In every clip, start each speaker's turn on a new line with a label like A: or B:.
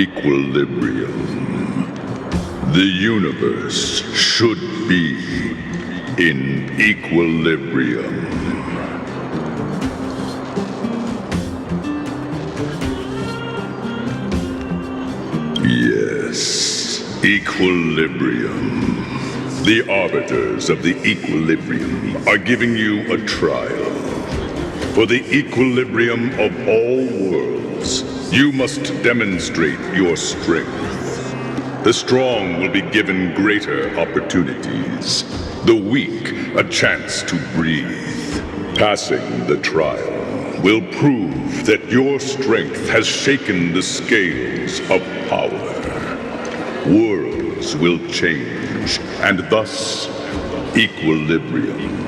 A: Equilibrium. The universe should be in equilibrium. Yes, equilibrium. The arbiters of the equilibrium are giving you a trial. For the equilibrium of all worlds, you must demonstrate your strength. The strong will be given greater opportunities. The weak a chance to breathe. Passing the trial will prove that your strength has shaken the scales of power. Worlds will change, and thus equilibrium.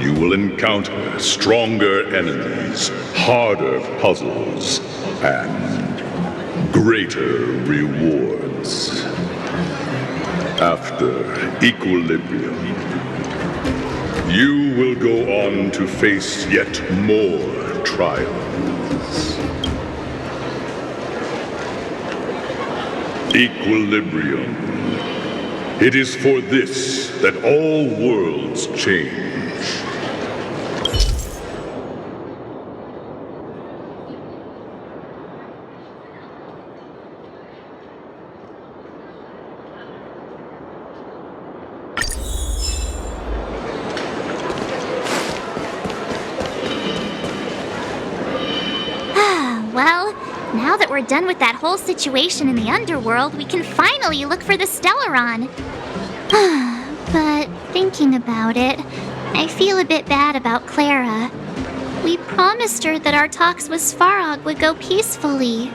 A: You will encounter stronger enemies, harder puzzles, and greater rewards. After equilibrium, you will go on to face yet more trials. Equilibrium. It is for this that all worlds change.
B: Well, now that we're done with that whole situation in the underworld, we can finally look for the Stellaron. But thinking about it, I feel a bit bad about Clara. We promised her that our talks with Svarog would go peacefully.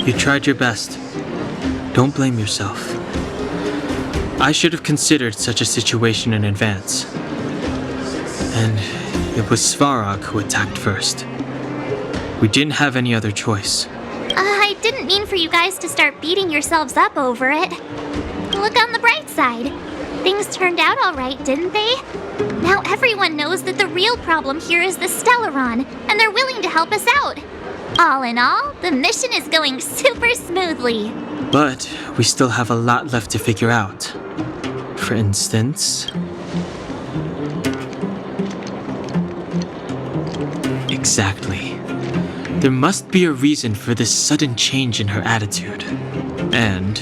C: You tried your best. Don't blame yourself. I should have considered such a situation in advance. And it was Svarog who attacked first. We didn't have any other choice.
B: I didn't mean for you guys to start beating yourselves up over it. Look on the bright side. Things turned out all right, didn't they? Now everyone knows that the real problem here is the Stellaron, and they're willing to help us out. All in all, the mission is going super smoothly.
C: But we still have a lot left to figure out. For instance... Exactly. There must be a reason for this sudden change in her attitude. And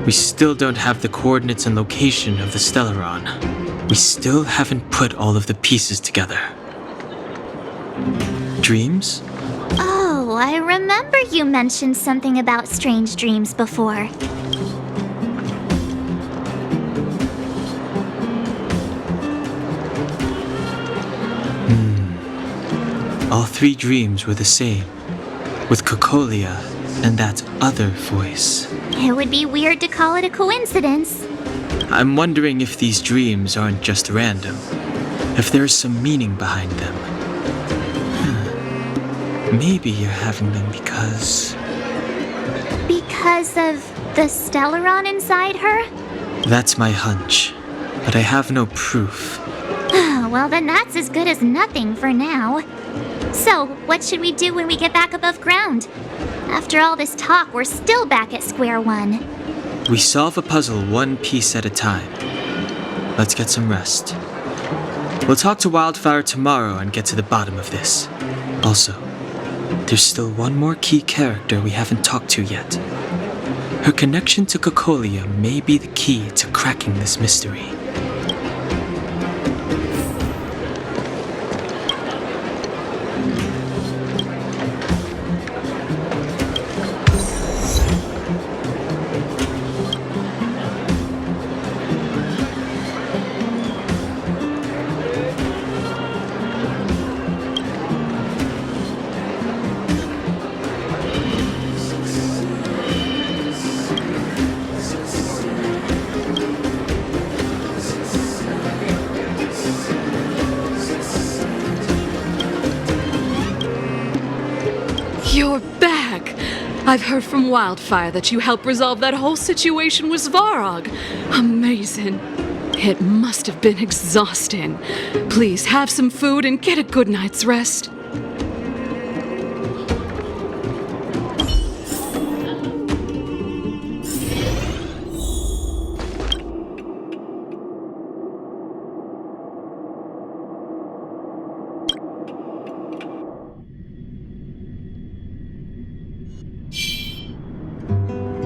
C: we still don't have the coordinates and location of the Stellaron. We still haven't put all of the pieces together. Dreams?
B: Oh, I remember you mentioned something about strange dreams before.
C: All three dreams were the same, with Cocolia and that other voice.
B: It would be weird to call it a coincidence.
C: I'm wondering if these dreams aren't just random, if there's some meaning behind them. Maybe you're having them because...
B: Because of the Stellaron inside her?
C: That's my hunch, but I have no proof.
B: Well, then that's as good as nothing for now. So, what should we do when we get back above ground? After all this talk, we're still back at square one.
C: We solve a puzzle one piece at a time. Let's get some rest. We'll talk to Wildfire tomorrow and get to the bottom of this. Also, there's still one more key character we haven't talked to yet. Her connection to Cocolia may be the key to cracking this mystery.
D: You're back! I've heard from Wildfire that you helped resolve that whole situation with Svarog. Amazing. It must have been exhausting. Please have some food and get a good night's rest.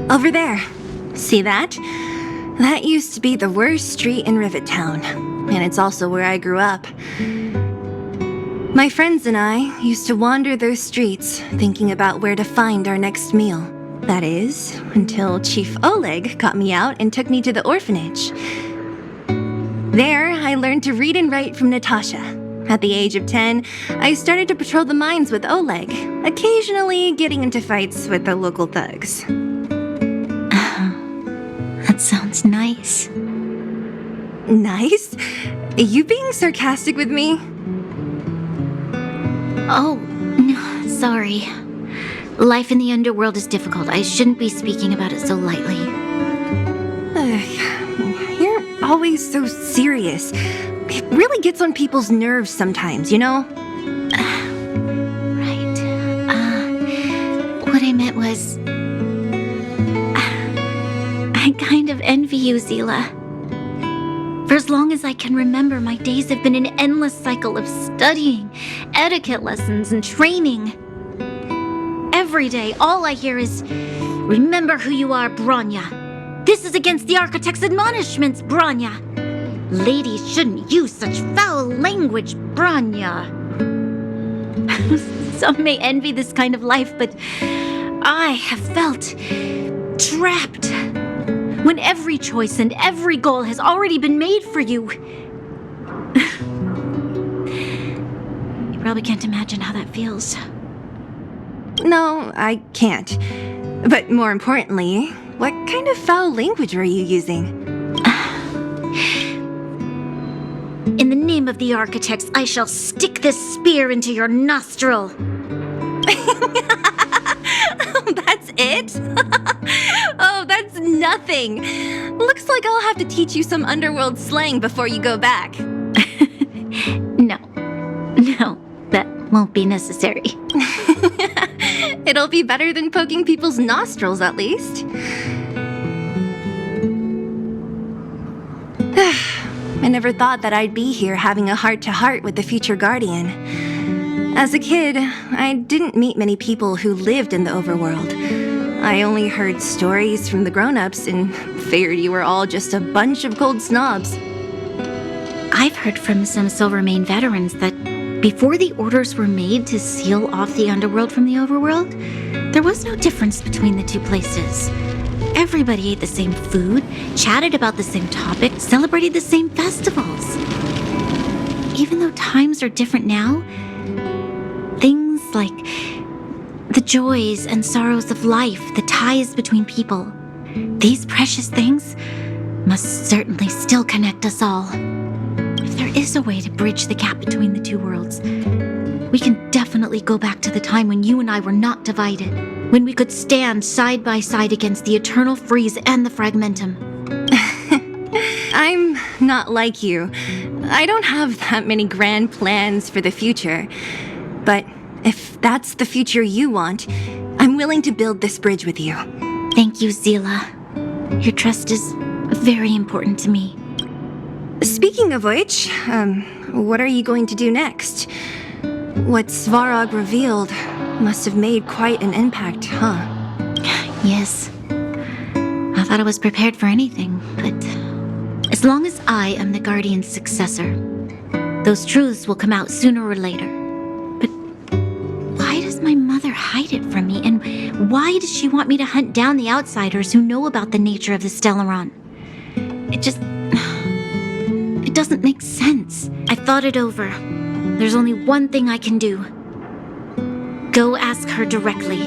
E: Over there. See that? That used to be the worst street in Rivet Town, and it's also where I grew up. My friends and I used to wander those streets, thinking about where to find our next meal. That is, until Chief Oleg got me out and took me to the orphanage. There, I learned to read and write from Natasha. At the age of 10, I started to patrol the mines with Oleg, occasionally getting into fights with the local thugs.
B: That sounds nice.
E: Nice? You being sarcastic with me?
B: Oh, no, sorry. Life in the underworld is difficult. I shouldn't be speaking about it so lightly.
E: You're always so serious. It really gets on people's nerves sometimes, you know?
B: Right. What I meant was... I kind of envy you, Zila. For as long as I can remember, my days have been an endless cycle of studying, etiquette lessons, and training. Every day, all I hear is, "Remember who you are, Branya. This is against the Architect's admonishments, Branya. Ladies shouldn't use such foul language, Branya." Some may envy this kind of life, but I have felt trapped. When every choice and every goal has already been made for you. You probably can't imagine how that feels.
E: No, I can't. But more importantly, what kind of foul language were you using?
B: In the name of the Architects, I shall stick this spear into your nostril.
E: That's it? Oh, that's nothing. Looks like I'll have to teach you some underworld slang before you go back.
B: No, that won't be necessary.
E: It'll be better than poking people's nostrils, at least. I never thought that I'd be here having a heart-to-heart with the future Guardian. As a kid, I didn't meet many people who lived in the overworld. I only heard stories from the grown-ups and figured you were all just a bunch of cold snobs.
B: I've heard from some Silvermane veterans that before the orders were made to seal off the underworld from the overworld, there was no difference between the two places. Everybody ate the same food, chatted about the same topics, celebrated the same festivals. Even though times are different now, things like the joys and sorrows of life, the ties between people, these precious things must certainly still connect us all. If there is a way to bridge the gap between the two worlds, we can definitely go back to the time when you and I were not divided, when we could stand side by side against the Eternal Freeze and the Fragmentum.
E: I'm not like you. I don't have that many grand plans for the future. But if that's the future you want, I'm willing to build this bridge with you.
B: Thank you, Zila. Your trust is very important to me.
E: Speaking of which, what are you going to do next? What Svarog revealed must have made quite an impact, huh?
B: Yes. I thought I was prepared for anything, but as long as I am the Guardian's successor, those truths will come out sooner or later. But why does my mother hide it from me, and why does she want me to hunt down the outsiders who know about the nature of the Stellaron? It doesn't make sense. I thought it over. There's only one thing I can do. Go ask her directly.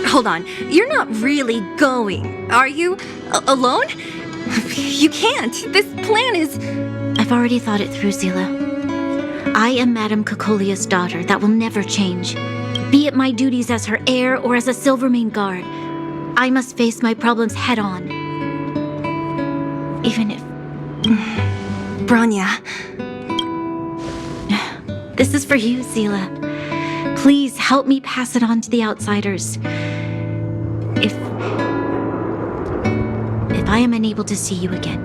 E: Hold on. You're not really going, are you? Alone? You can't. This plan is...
B: I've already thought it through, Zila. I am Madame Cocolia's daughter. That will never change. Be it my duties as her heir or as a Silvermane guard, I must face my problems head on.
E: Even if... Branya,
F: This is for you, Seela. Please help me pass it on to the outsiders. If I am unable to see you again,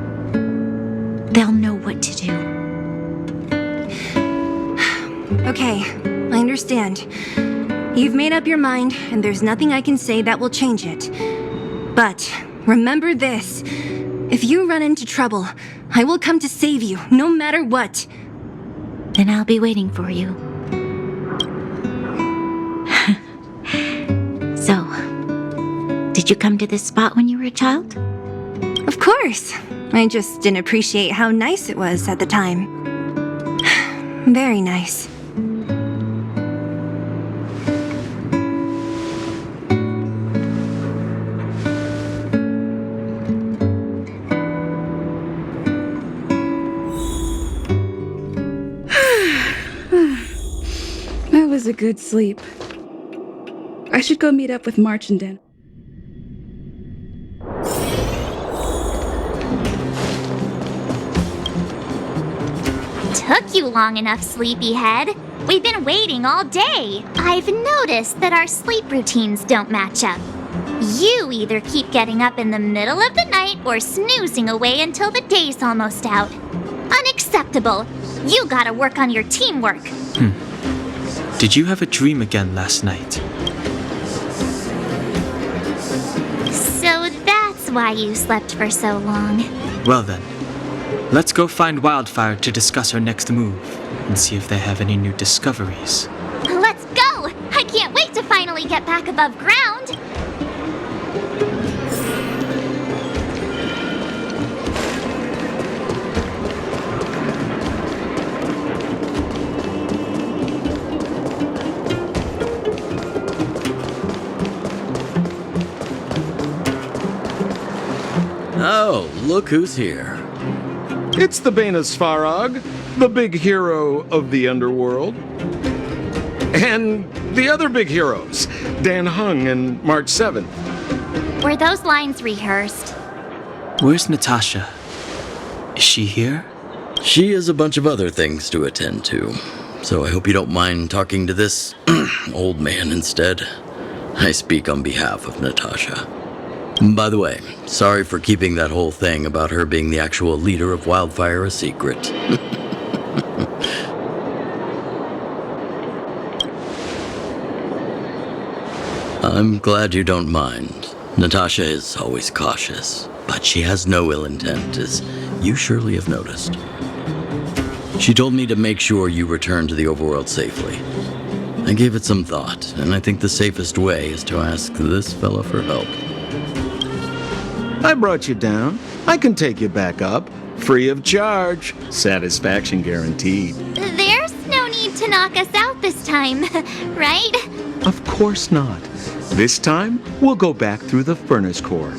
F: they'll know what to do.
E: okay, I understand. You've made up your mind, and there's nothing I can say that will change it. But remember this. If you run into trouble, I will come to save you, no matter what.
F: Then I'll be waiting for you. So, did you come to this spot when you were a child?
E: Of course. I just didn't appreciate how nice it was at the time. Very nice.
G: That was a good sleep. I should go meet up with March and Dan.
B: Took you long enough, sleepyhead. We've been waiting all day. I've noticed that our sleep routines don't match up. You either keep getting up in the middle of the night or snoozing away until the day's almost out. Unacceptable. You gotta work on your teamwork.
C: Did you have a dream again last night?
B: So that's why you slept for so long.
C: Well then, let's go find Wildfire to discuss our next move and see if they have any new discoveries.
B: Let's go! I can't wait to finally get back above ground.
H: Oh, look who's here.
I: It's the Banus Farag, the big hero of the underworld. And the other big heroes, Dan Hung and March 7th.
B: Were those lines rehearsed?
C: Where's Natasha? Is she here?
H: She has a bunch of other things to attend to, so I hope you don't mind talking to this old man instead. I speak on behalf of Natasha. By the way, sorry for keeping that whole thing about her being the actual leader of Wildfire a secret. I'm glad you don't mind. Natasha is always cautious, but she has no ill intent, as you surely have noticed. She told me to make sure you return to the overworld safely. I gave it some thought, and I think the safest way is to ask this fella for help.
I: I brought you down. I can take you back up. Free of charge. Satisfaction guaranteed.
B: There's no need to knock us out this time, right?
I: Of course not. This time, we'll go back through the furnace core.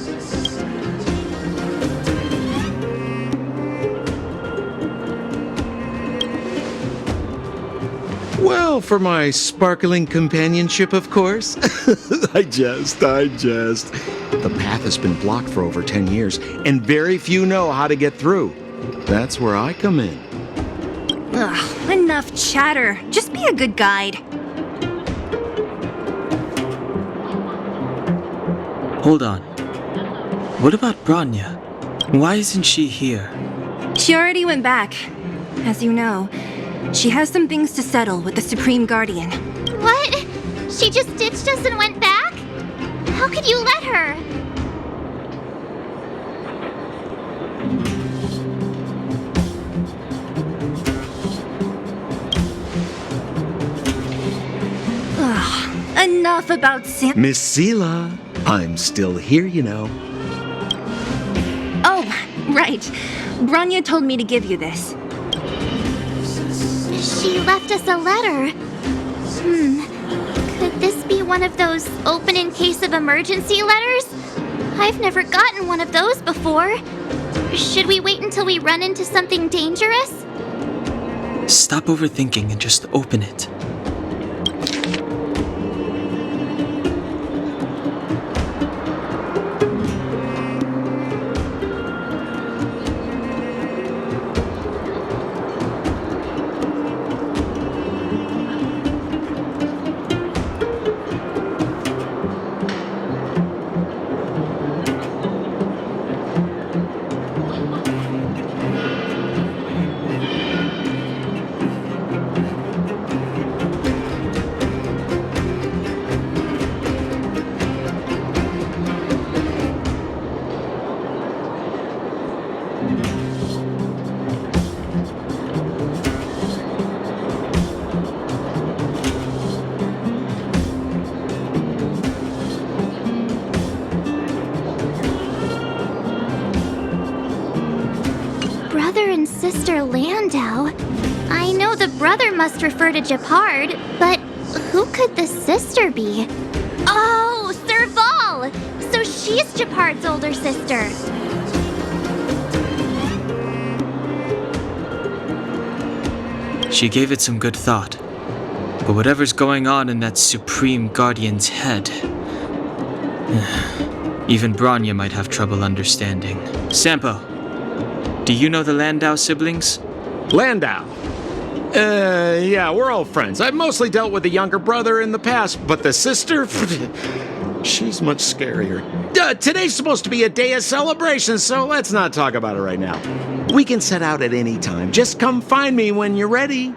I: Well, for my sparkling companionship, of course. I jest. The path has been blocked for over 10 years, and very few know how to get through. That's where I come in.
E: Ugh, enough chatter. Just be a good guide.
C: Hold on. What about Branya? Why isn't she here?
E: She already went back. As you know, she has some things to settle with the Supreme Guardian.
B: What? She just ditched us and went back? How could you let her?
E: Ugh, enough about Sam.
I: Miss Seela, I'm still here, you know.
E: Oh, right. Branya told me to give you this.
B: She left us a letter. Could this be one of those open in case of emergency letters? I've never gotten one of those before. Should we wait until we run into something dangerous?
C: Stop overthinking and just open it.
B: sister Landau. I know the brother must refer to Japard, but who could the sister be? Oh, Serval! So she's Japard's older sister.
C: She gave it some good thought. But whatever's going on in that Supreme Guardian's head, even Branya might have trouble understanding. Sampo, do you know the Landau siblings?
I: Landau. Yeah, we're all friends. I've mostly dealt with the younger brother in the past, but the sister, she's much scarier. Today's supposed to be a day of celebration, so let's not talk about it right now. We can set out at any time. Just come find me when you're ready.